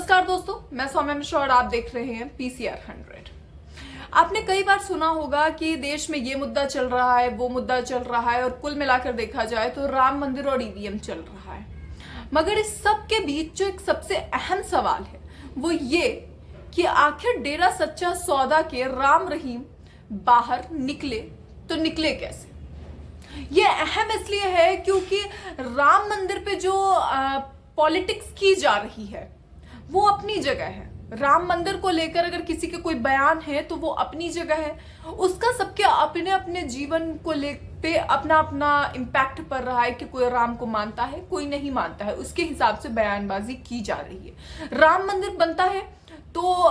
नमस्कार दोस्तों, मैं सौम्या मिश्रा और आप देख रहे हैं पीसीआर 100। आपने कई बार सुना होगा कि देश में ये मुद्दा चल रहा है, वो मुद्दा चल रहा है और कुल मिलाकर देखा जाए तो राम मंदिर और ईवीएम चल रहा है। मगर इस सब के बीच जो एक सबसे अहम सवाल है वो ये कि आखिर डेरा सच्चा सौदा के राम रहीम बाहर निकले तो निकले कैसे। ये अहम इसलिए है क्योंकि राम मंदिर पे जो पॉलिटिक्स की जा रही है वो अपनी जगह है। राम मंदिर को लेकर अगर किसी के कोई बयान है तो वो अपनी जगह है, उसका सबके अपने अपने जीवन को पे अपना अपना इम्पैक्ट पड़ रहा है कि कोई राम को मानता है, कोई नहीं मानता है, उसके हिसाब से बयानबाजी की जा रही है। राम मंदिर बनता है तो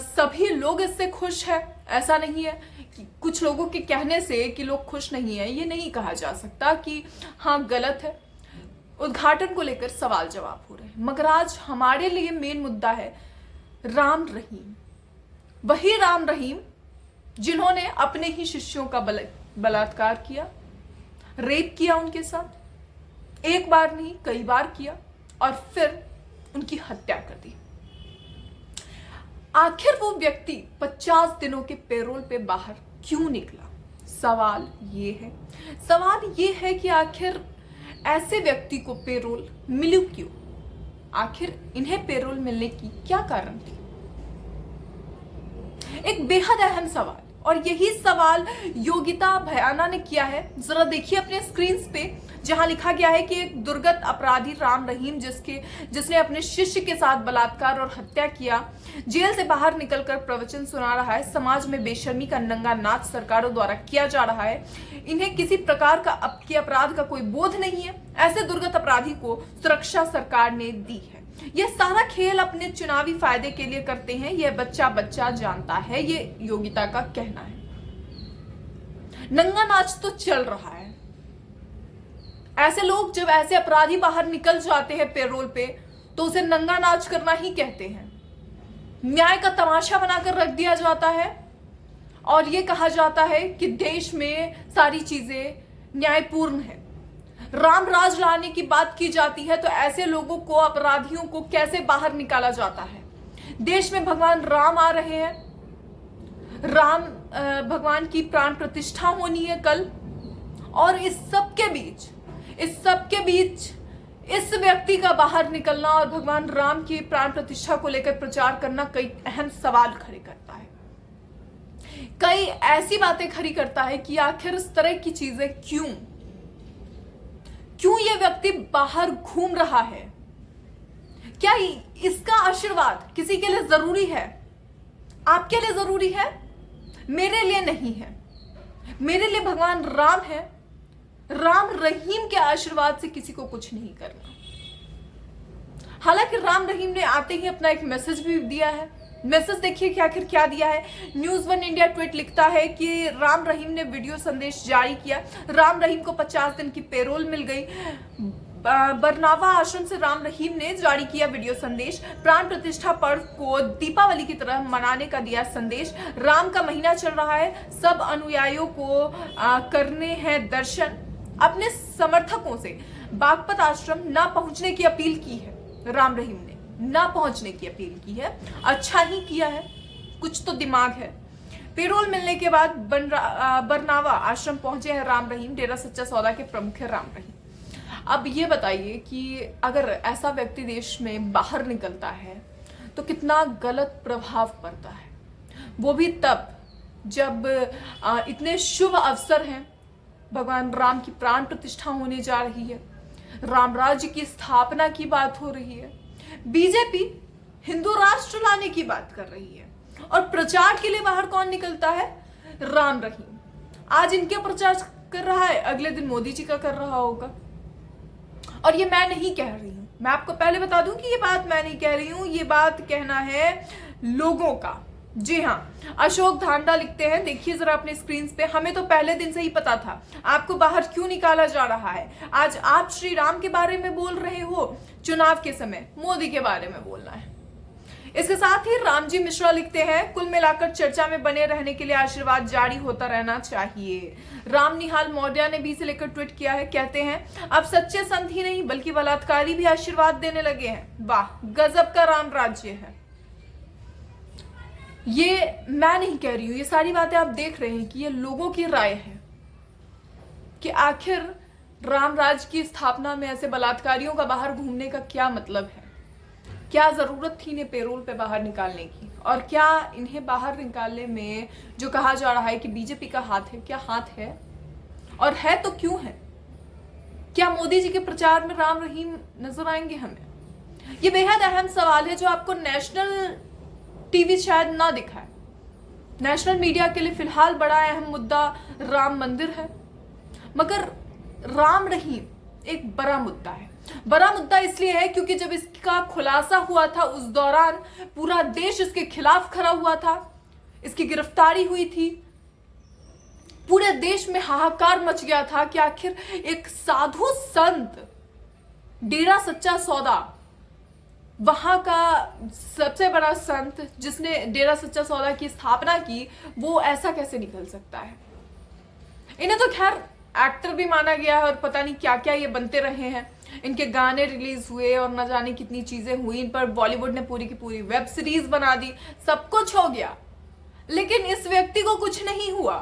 सभी लोग इससे खुश है, ऐसा नहीं है कि कुछ लोगों के कहने से कि लोग खुश नहीं है ये नहीं कहा जा सकता कि हाँ गलत है। उद्घाटन को लेकर सवाल जवाब हो रहे हैं, मगर आज हमारे लिए मेन मुद्दा है राम रहीम। वही राम रहीम जिन्होंने अपने ही शिष्यों का बलात्कार किया, रेप किया उनके साथ, एक बार नहीं कई बार किया और फिर उनकी हत्या कर दी। आखिर वो व्यक्ति 50 दिनों के पैरोल पे बाहर क्यों निकला? सवाल ये है कि आखिर ऐसे व्यक्ति को पैरोल मिली क्यों? आखिर इन्हें पैरोल मिलने की क्या कारण थी? एक बेहद अहम सवाल, और यही सवाल योगिता भयाना ने किया है। जरा देखिए अपने स्क्रीन पे, जहां लिखा गया है कि एक दुर्गत अपराधी राम रहीम जिसने अपने शिष्य के साथ बलात्कार और हत्या किया, जेल से बाहर निकलकर प्रवचन सुना रहा है। समाज में बेशर्मी का नंगा नाच सरकारों द्वारा किया जा रहा है। इन्हें किसी प्रकार का अपराध का कोई बोध नहीं है। ऐसे दुर्गत अपराधी को सुरक्षा सरकार ने दी है। यह सारा खेल अपने चुनावी फायदे के लिए करते हैं, यह बच्चा जानता है, ये योगिता का कहना है। नंगा नाच तो चल रहा है। ऐसे लोग जब ऐसे अपराधी बाहर निकल जाते हैं पैरोल पे तो उसे नंगा नाच करना ही कहते हैं। न्याय का तमाशा बनाकर रख दिया जाता है और यह कहा जाता है कि देश में सारी चीजें न्यायपूर्ण है। राम राज लाने की बात की जाती है तो ऐसे लोगों को, अपराधियों को कैसे बाहर निकाला जाता है? देश में भगवान राम आ रहे हैं, राम भगवान की प्राण प्रतिष्ठा होनी है कल, और इस सब के बीच इस व्यक्ति का बाहर निकलना और भगवान राम की प्राण प्रतिष्ठा को लेकर प्रचार करना कई अहम सवाल खड़े करता है। कई ऐसी बातें खड़ी करता है कि आखिर इस तरह की चीजें क्यों ये व्यक्ति बाहर घूम रहा है? क्या इसका आशीर्वाद किसी के लिए जरूरी है? आपके लिए जरूरी है, मेरे लिए नहीं है। मेरे लिए भगवान राम है। राम रहीम के आशीर्वाद से किसी को कुछ नहीं करना। हालांकि राम रहीम ने आते ही अपना एक मैसेज भी दिया है। मैसेज देखिए कि आखिर क्या दिया है। न्यूज़ 1 इंडिया ट्वीट लिखता है कि राम रहीम ने वीडियो संदेश जारी किया। राम रहीम को 50 दिन की पैरोल मिल गई। बरनावा आश्रम से राम रहीम ने जारी किया वीडियो संदेश। प्राण प्रतिष्ठा पर्व को दीपावली की तरह मनाने का दिया संदेश। राम का महीना चल रहा है, सब अनुयायियों को करने हैं दर्शन। अपने समर्थकों से बागपत आश्रम ना पहुंचने की अपील की है। राम रहीम ने ना पहुंचने की अपील की है। अच्छा ही किया है, कुछ तो दिमाग है। पैरोल मिलने के बाद बरनावा आश्रम पहुंचे हैं राम रहीम। डेरा सच्चा सौदा के प्रमुख है राम रहीम। अब ये बताइए कि अगर ऐसा व्यक्ति देश में बाहर निकलता है तो कितना गलत प्रभाव पड़ता है, वो भी तब जब इतने शुभ अवसर हैं। भगवान राम की प्राण प्रतिष्ठा होने जा रही है, राम राज्य की स्थापना की बात हो रही है, बीजेपी हिंदू राष्ट्र लाने की बात कर रही है, और प्रचार के लिए बाहर कौन निकलता है? राम रहीम। आज इनके प्रचार कर रहा है, अगले दिन मोदी जी का कर रहा होगा। और ये मैं नहीं कह रही हूं, मैं आपको पहले बता दूं कि ये बात मैं नहीं कह रही हूं, ये बात कहना है लोगों का। जी हाँ, अशोक धांडा लिखते हैं, देखिए जरा अपने स्क्रीन पे, हमें तो पहले दिन से ही पता था आपको बाहर क्यों निकाला जा रहा है। आज आप श्री राम के बारे में बोल रहे हो, चुनाव के समय मोदी के बारे में बोलना है। इसके साथ ही रामजी मिश्रा लिखते हैं, कुल मिलाकर चर्चा में बने रहने के लिए आशीर्वाद जारी होता रहना चाहिए। राम निहाल मौर्य ने भी इसे लेकर ट्वीट किया है, कहते हैं अब सच्चे संत ही नहीं बल्कि बलात्कारी भी आशीर्वाद देने लगे हैं। वाह, गजब का राम राज्य है। ये मैं नहीं कह रही हूं, ये सारी बातें आप देख रहे हैं कि ये लोगों की राय है कि आखिर राम राज्य की स्थापना में ऐसे बलात्कारियों का बाहर घूमने का क्या मतलब है, क्या जरूरत थी इन्हें पेरोल पे बाहर निकालने की, और क्या इन्हें बाहर निकालने में जो कहा जा रहा है कि बीजेपी का हाथ है, क्या हाथ है, और है तो क्यों है? क्या मोदी जी के प्रचार में राम रहीम नजर आएंगे हमें? ये बेहद अहम सवाल है जो आपको नेशनल टीवी शायद ना दिखाए। नेशनल मीडिया के लिए फिलहाल बड़ा अहम मुद्दा राम मंदिर है, मगर राम रहीम एक बड़ा मुद्दा है। बड़ा मुद्दा इसलिए है क्योंकि जब इसका खुलासा हुआ था उस दौरान पूरा देश इसके खिलाफ खड़ा हुआ था, इसकी गिरफ्तारी हुई थी, पूरे देश में हाहाकार मच गया था कि आखिर एक साधु संत, डेरा सच्चा सौदा, वहां का सबसे बड़ा संत जिसने डेरा सच्चा सौदा की स्थापना की, वो ऐसा कैसे निकल सकता है? इन्हें तो खैर एक्टर भी माना गया है और पता नहीं क्या क्या ये बनते रहे हैं। इनके गाने रिलीज हुए और न जाने कितनी चीजें हुई, इन पर बॉलीवुड ने पूरी की पूरी वेब सीरीज बना दी, सब कुछ हो गया, लेकिन इस व्यक्ति को कुछ नहीं हुआ।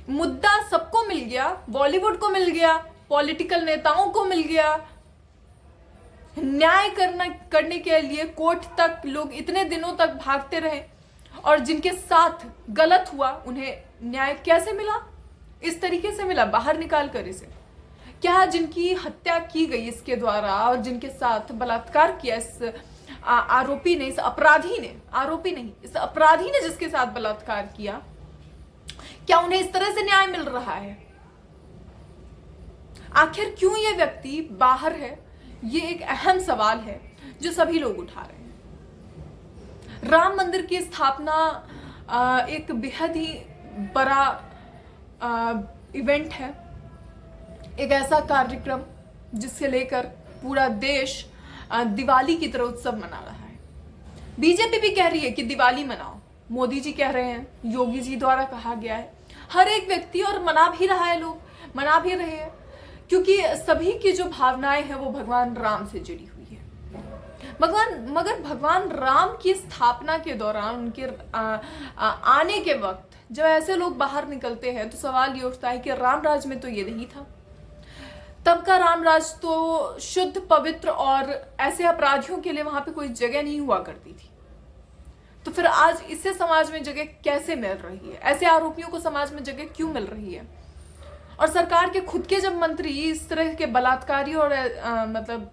मुद्दा सबको मिल गया, बॉलीवुड को मिल गया, पॉलिटिकल नेताओं को मिल गया, न्याय करने के लिए कोर्ट तक लोग इतने दिनों तक भागते रहे, और जिनके साथ गलत हुआ उन्हें न्याय कैसे मिला? इस तरीके से मिला, बाहर निकाल कर इसे। क्या जिनकी हत्या की गई इसके द्वारा और जिनके साथ बलात्कार किया इस आरोपी ने, इस अपराधी ने, आरोपी नहीं, इस अपराधी ने जिसके साथ बलात्कार किया, क्या उन्हें इस तरह से न्याय मिल रहा है? आखिर क्यों ये व्यक्ति बाहर है? ये एक अहम सवाल है जो सभी लोग उठा रहे हैं। राम मंदिर की स्थापना एक बेहद ही बड़ा इवेंट है, एक ऐसा कार्यक्रम जिससे लेकर पूरा देश दिवाली की तरह उत्सव मना रहा है। बीजेपी भी कह रही है कि दिवाली मनाओ, मोदी जी कह रहे हैं, योगी जी द्वारा कहा गया है, हर एक व्यक्ति और मना भी रहा है, लोग मना भी रहे हैं, क्योंकि सभी की जो भावनाएं हैं वो भगवान राम से जुड़ी हुई है। मगर भगवान राम की स्थापना के दौरान, उनके आने के वक्त जब ऐसे लोग बाहर निकलते हैं तो सवाल ये उठता है कि राम राज में तो ये नहीं था। तब का राम राज तो शुद्ध, पवित्र, और ऐसे अपराधियों के लिए वहां पे कोई जगह नहीं हुआ करती थी। तो फिर आज इससे समाज में जगह कैसे मिल रही है? ऐसे आरोपियों को समाज में जगह क्यों मिल रही है? और सरकार के खुद के जब मंत्री इस तरह के बलात्कारी और मतलब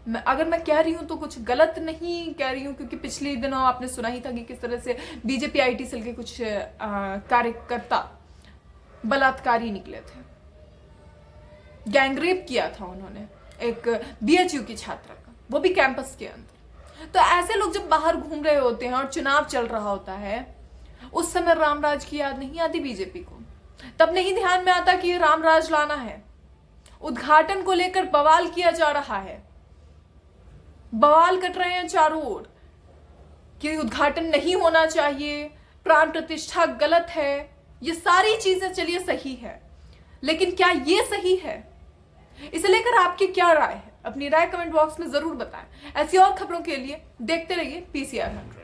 अगर मैं कह रही हूं तो कुछ गलत नहीं कह रही हूं, क्योंकि पिछले दिनों आपने सुना ही था कि किस तरह से बीजेपी IT सेल के कुछ कार्यकर्ता बलात्कारी निकले थे, गैंगरेप किया था उन्होंने एक BHU की छात्रा का, वो भी कैंपस के अंदर। तो ऐसे लोग जब बाहर घूम रहे होते हैं और चुनाव चल रहा होता है, उस समय रामराज की याद नहीं आती बीजेपी को, तब नहीं ध्यान में आता कि रामराज लाना है। उद्घाटन को लेकर बवाल किया जा रहा है, बवाल कट रहे हैं चारों ओर कि उद्घाटन नहीं होना चाहिए, प्राण प्रतिष्ठा गलत है, ये सारी चीजें चलिए सही है, लेकिन क्या ये सही है? इसे लेकर आपकी क्या राय है? अपनी राय कमेंट बॉक्स में जरूर बताएं। ऐसी और खबरों के लिए देखते रहिए PCR 100।